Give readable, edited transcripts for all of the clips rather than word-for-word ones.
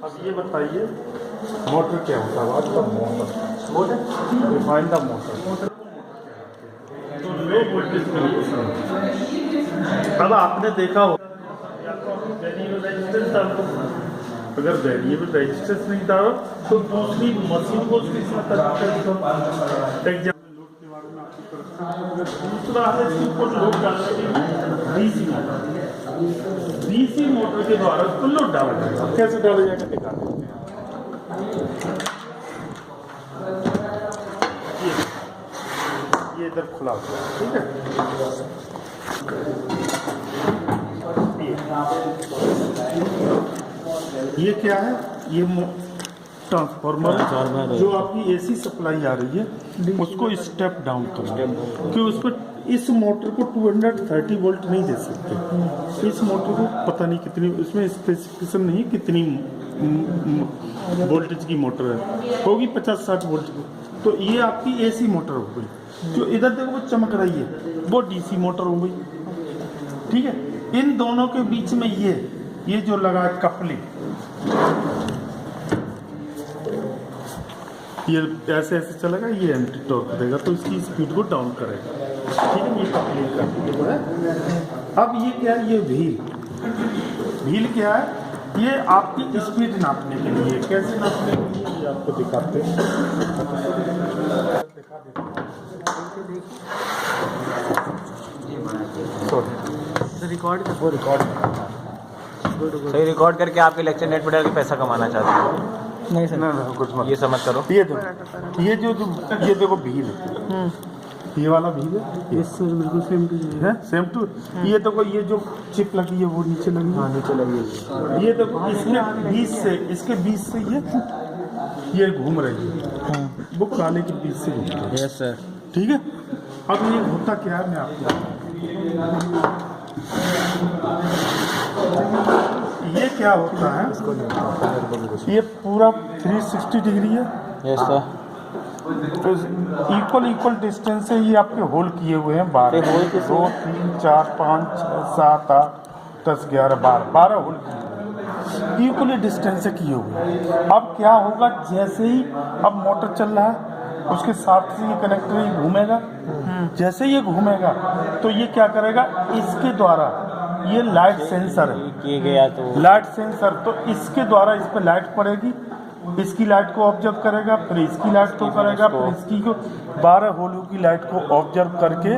अब ये बताइए मोटर क्या होता है? आज का मोटर रिफाइंड द मोटर तो लो वोल्टेज में होता है। अब आपने देखा हो अगर वेरिएबल रेजिस्टेंस नहीं था तो दूसरी मशीन को उसके साथ दूसरा है इसको लोड डालने के लिए डीसी मोटर के द्वारा उसको लोड डाला जाएगा। कैसे डाला जाएगा दिखा देते हैं। ये इधर खुला हुआ है, ठीक है। ये क्या है? ये ट्रांसफार्मर जो आपकी एसी सप्लाई आ रही है उसको स्टेप डाउन करना है कि उसको इस मोटर को 230 वोल्ट नहीं दे सकते। इस मोटर को पता नहीं कितनी, उसमें स्पेसिफिकेशन नहीं कितनी वोल्टेज की मोटर है, होगी 50-60 वोल्ट की। तो ये आपकी एसी मोटर हो गई। जो इधर देखो वो चमक रही है वो डीसी मोटर हो गई, ठीक है। इन दोनों के बीच में ये जो लगा है कपलिंग, ये ऐसे ऐसे चलेगा, ये एंटी टॉर्क देगा तो इसकी स्पीड को डाउन करेगा, ठीक है। ये कपलिंग करती है। अब ये क्या है? ये व्हील क्या है? ये आपकी स्पीड नापने के लिए। कैसे नापने के लिए ये आपको दिखाते हैं। रिकॉर्ड सही रिकॉर्ड करके आपके लेक्चर नेट पर डाल के पैसा कमाना चाहते हो? नहीं सर, ना कुछ मत। ये समझ करो। ये देखो ये देखो व्हील है, ये वाला व्हील है। ये सर बिल्कुल सेम टू है, सेम टू। ये देखो ये जो चिप लगी है वो नीचे लगी है। हाँ नीचे लगी है। ये देखो इसके बीच से ये घूम रही है। हाँ। वो काले के बीच से घूम रही है। यस सर, ठीक है। अब ये होता क्या है मैं आपको, ये क्या होता है? ये पूरा 360 डिग्री है। Yes sir. तो इक्वल डिस्टेंस से ये आपके होल किए हुए हैं 12, 2, 3, 4, 5, 6, 7, 8, 10, 11, 12 होल इक्वली डिस्टेंस से किए हुए हैं। अब क्या होगा? जैसे ही अब मोटर चल रहा है उसके साथ से ये कनेक्टर ही घूमेगा। जैसे ये घूमेगा तो ये क्या करेगा? इसके द्वारा ये लाइट सेंसर है किए गया तो लाइट सेंसर, तो इसके द्वारा इस पर लाइट पड़ेगी, इसकी लाइट को ऑब्जर्व करेगा, फिर इसकी लाइट को करेगा, फिर इसकी को 12 होलों की लाइट को ऑब्जर्व करके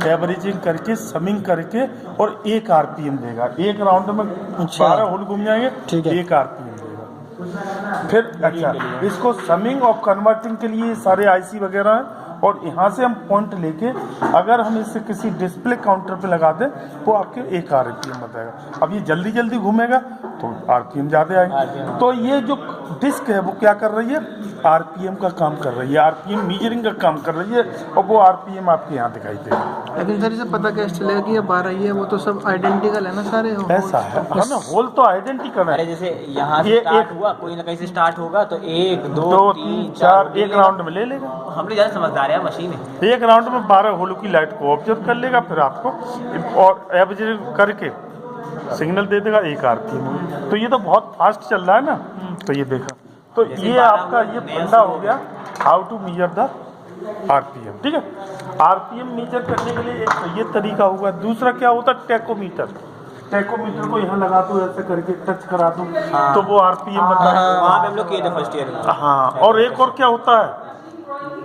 एवरेजिंग करके समिंग करके और 1 आरपीएम देगा। एक राउंड में 12 होल घूम जाएंगे, 1 आरपीएम देगा। फिर अच्छा, इसको समिंग और कन्वर्टिंग के लिए सारे आईसी वगैरह हैं और यहाँ से हम पॉइंट लेके अगर हम इसे किसी डिस्प्ले काउंटर पे लगा दें वो आपके 1 आरपीएम बताएगा। अब ये जल्दी घूमेगा तो आरपीएम ज़्यादा आएगा। तो ये जो डिस्क है वो क्या कर रही है? आरपीएम का काम कर रही है, आरपीएम मीजरिंग का काम कर रही है और वो आरपीएम आपके यहाँ दिखाई देगा। लेकिन सर इसे पता कैसे चलेगा कि ये 12 ही है? वो तो सब आइडेंटिकल है ना सारे। ऐसा है ना, होल तो आइडेंटिकल है। जैसे यहाँ से स्टार्ट हुआ, कोई ना कहीं से स्टार्ट होगा तो 1, 2, 3, 4 एक राउंड में ले लेगा। हमने ज़्यादा समझदार है मशीन है। एक राउंड में 12 होलों की लाइट को ऑब्जर्व कर लेगा, फिर आपको और एवरेज करके सिग्नल दे देगा 1 आरपीएम। तो ये तो बहुत फास्ट चल रहा है ना। तो ये देखा, तो ये आपका ये फंडा हो गया how to measure the RPM, ठीक है। आरपीएम मेजर करने के लिए एक ये तरीका होगा। दूसरा क्या होता है? टेकोमीटर को यहाँ लगा दो, ऐसे करके टच करा दो तो वो आरपीएम बताएगा। वहाँ पे हम लोग किए थे फर्स्ट ईयर में। हाँ, और एक और क्या होता है?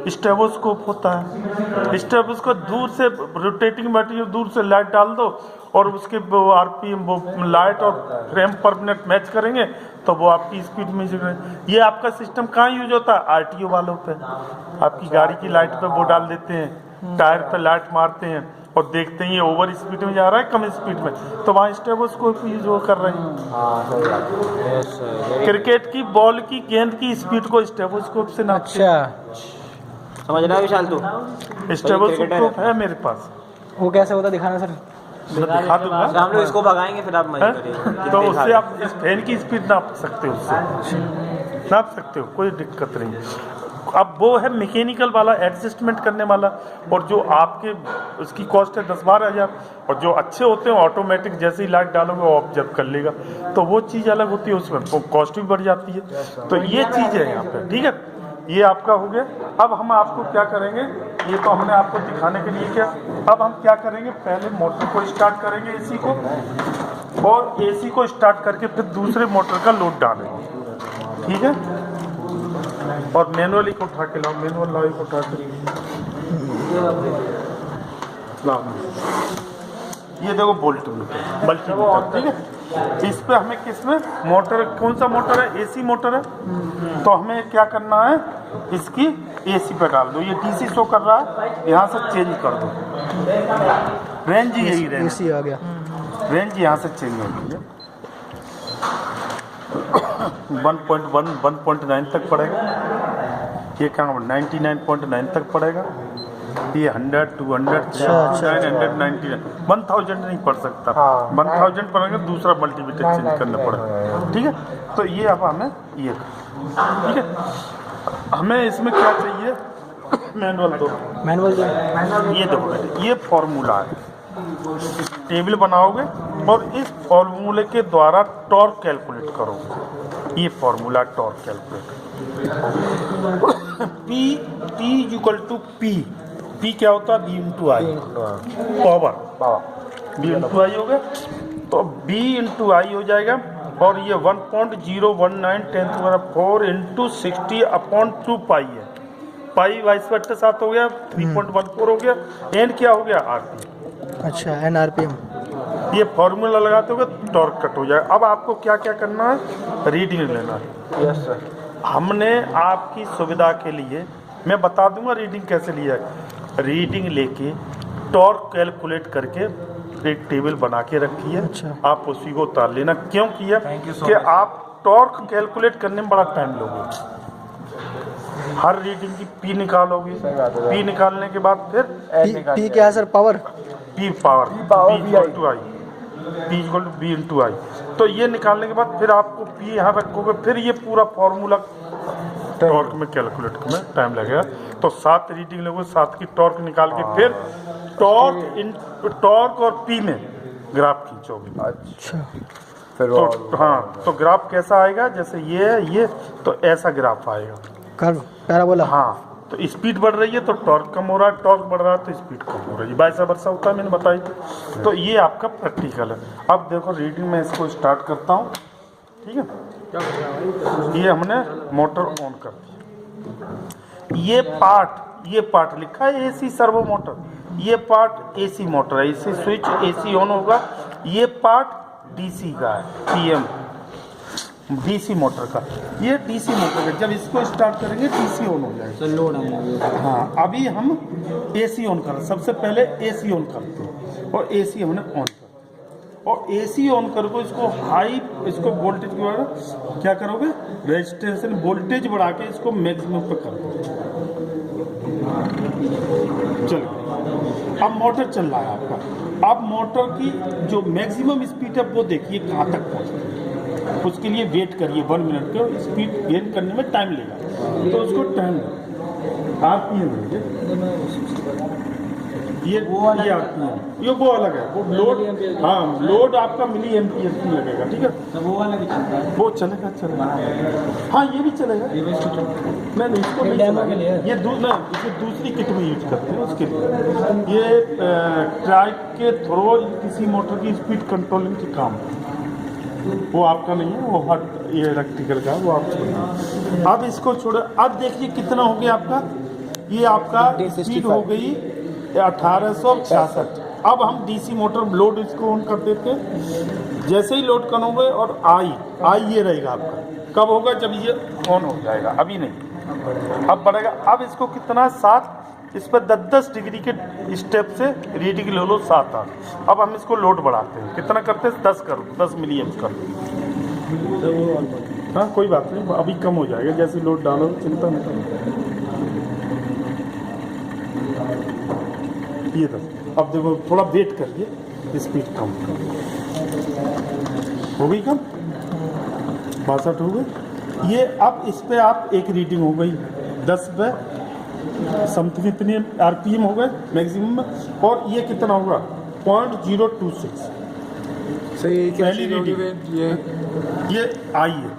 स्टेबोस्कोप होता है। स्टेबोस्कोप दूर से रोटेटिंग मटेरियल, दूर से लाइट डाल दो और उसके वो आरपीएम वो लाइट और फ्रेम पर मिनट मैच करेंगे तो वो आपकी स्पीड में ये आपका सिस्टम कहाँ यूज होता है? आरटीओ वालों पे। आपकी गाड़ी की लाइट पे वो डाल देते हैं, टायर पे लाइट मारते हैं और देखते हैं ये ओवर स्पीड में जा रहा है कम स्पीड में, तो वहाँ स्टेबोस्कोप यूज वो कर रहे हैं। क्रिकेट की बॉल की गेंद की स्पीड को स्टेबोस्कोप से नापते हैं। समझ रहा है विशाल तू? स्टेबोस्कोप है मेरे पास। वो कैसे होता दिखाना सर? दिखा दूंगा। हम लोग इसको भगाएंगे फिर आप मजे करिए। तो उससे आप इस फैन की स्पीड नाप सकते हो, उससे नाप सकते हो, कोई दिक्कत नहीं। अब वो है मैकेनिकल वाला एडजस्टमेंट करने वाला, और जो आपके उसकी कॉस्ट है 10-12 हज़ार, और जो अच्छे होते हैं ऑटोमेटिक जैसे ही लाइट डालोगे वो ऑब्जर्व कर लेगा, तो वो चीज़ अलग होती है, उसमें कॉस्ट भी बढ़ जाती है। तो ये चीज़ है यहाँ पे, ठीक है। ये आपका हो गया। अब हम आपको क्या करेंगे, ये तो हमने आपको दिखाने के लिए किया, अब हम क्या करेंगे, पहले मोटर को स्टार्ट करेंगे एसी को, और एसी को स्टार्ट करके फिर दूसरे मोटर का लोड डालेंगे, ठीक है। और मैनुअली को उठा के लाओ, मैनुअल लाओ को उठा के लाओ। ये देखो वोल्ट मल्टीमीटर, ठीक है। इस पे हमें किसमें मोटर, कौन सा मोटर है, एसी मोटर है, तो हमें क्या करना है, इसकी एसी पे डाल दो। ये डीसी शो कर रहा है, यहाँ से चेंज कर दो, रेंज यही रेंज एसी आ गया, रेंज यहाँ से चेंज हो गई है। 1.1 1.9 तक पड़ेगा, ये क्या 99.9 तक पड़ेगा, ये 100 200 999 1000 नहीं पड़ सकता, 1000 पड़ेगा, दूसरा मल्टीमीटर चेंज करना पड़ेगा, ठीक है। तो ये अब हमें ये, ठीक है, हमें इसमें क्या चाहिए, मैनुअल दो, ये दो, ये फॉर्मूला है, टेबल बनाओगे और इस फॉर्मूले के द्वारा टॉर्क कैलकुलेट करोगे। ये formula torque calculate, P equal to P क्या होता है, B into I, power, B into I हो गया, तो B इंटू आई हो जाएगा, और ये 1.019 10⁴ इंटू 60/2 पाई है, पाई 22/7 हो गया, 3.14 हो गया, एंड क्या हो गया, आरपीएम। अच्छा, NRPM। ये फॉर्मूला लगाते हो टॉर्क कट हो जाएगा। अब आपको क्या क्या करना है, रीडिंग लेना है। यस सर, हमने आपकी सुविधा के लिए, मैं बता दूंगा रीडिंग कैसे लिया है, रीडिंग लेके टॉर्क कैलकुलेट करके एक टेबल बना के रखी है। अच्छा। आप उसी को उतार लेना। क्यों किया कि आप टॉर्क कैलकुलेट करने में बड़ा टाइम लोगे, हर रीडिंग की पी निकालोगे, पी निकालने के बाद फिर पी क्या है sir, power, P power, P equal to I, P equal to V into I. तो ये निकालने के बाद फिर आपको पी यहाँ रखोगे, फिर ये पूरा फॉर्मूला टॉर्क में कैलकुलेट में टाइम लगेगा। तो 7 रीडिंग लोगे, 7 की टॉर्क निकाल के फिर टॉर्क और पी में ग्राफ खींचोगे। अच्छा, तो हाँ, तो ग्राफ कैसा आएगा, जैसे ये है ये, तो ऐसा ग्राफ आएगा, कर्व, पैराबोला। हाँ, तो स्पीड बढ़ रही है तो टॉर्क कम हो रहा है, टॉर्क बढ़ रहा है तो स्पीड कम हो रही है, वैसा वर्षा होता है, मैंने बताई थी। तो ये आपका प्रैक्टिकल है। अब देखो रीडिंग में इसको स्टार्ट करता हूँ, ठीक है। ये हमने मोटर ऑन कर दी, ये पार्ट लिखा है एसी सर्वो मोटर, ये पार्ट एसी मोटर है, इससे स्विच एसी ऑन होगा। ये पार्ट डीसी का है, पीएम डीसी मोटर का, ये डीसी मोटर का। जब इसको स्टार्ट करेंगे डीसी ऑन हो जाएगा, लोड है। हाँ, अभी हम एसी ऑन कर रहे हैं। सबसे पहले एसी ऑन करते हैं, और एसी हमने ऑन कर, और एसी ऑन करके इसको हाई, इसको वोल्टेज के बाद क्या करोगे, रेजिस्टेंस वोल्टेज बढ़ा के इसको मैक्सिमम पे कर दो। चलो, अब मोटर चल रहा है आपका। अब मोटर की जो मैक्सिमम स्पीड है वो देखिए कहाँ तक पहुँचती है, उसके लिए वेट करिए 1 मिनट का, स्पीड गेन करने में टाइम लेगा, तो उसको टाइम आप ये वो अलग है, वो लोड, हाँ, लोड आपका मिली एम्पियर की लगेगा, ठीक है। तो वो वाला भी चलता है, वो चलेगा, हाँ, ये भी चलेगा। नहीं, इसको नहीं चलेगा, ये इसे दूसरी किट में यूज करते हैं उसके लिए। ये ट्राइक के थ्रू किसी मोटर की स्पीड कंट्रोलिंग के काम, वो आपका नहीं है, वो हर ये इलेक्ट्रिकल का, वो आप छोड़िए। अब इसको छोड़ो, अब देखिए कितना हो गया आपका, ये आपका स्पीड हो गई 1866। अब हम डीसी मोटर लोड इसको ऑन कर देते हैं। जैसे ही लोड करोगे और आई ये रहेगा आपका, कब होगा, जब ये ऑन हो जाएगा, अभी नहीं, अब बढ़ेगा। अब इसको कितना 7, इस पर 10-10 डिग्री के स्टेप से रीडिंग ले लो 7-8। अब हम इसको लोड बढ़ाते हैं, कितना करते हैं, 10 करो, 10 मिली एम्प कर दो। हाँ, कोई बात नहीं, अभी कम हो जाएगा, जैसे लोड डालो, चिंता नहीं करो। ये 10, अब देखो थोड़ा वेट करिए, स्पीड कम हो गई, कम 62 हो गई। ये अब इस पे आप एक रीडिंग हो गई, 10 पे समथिंग इतनी आरपीएम हो गए मैक्सिमम में, और ये कितना होगा 0.026। सही क्या पहली चीज़ होगी रीडिंग। फिर? ये ये आई है।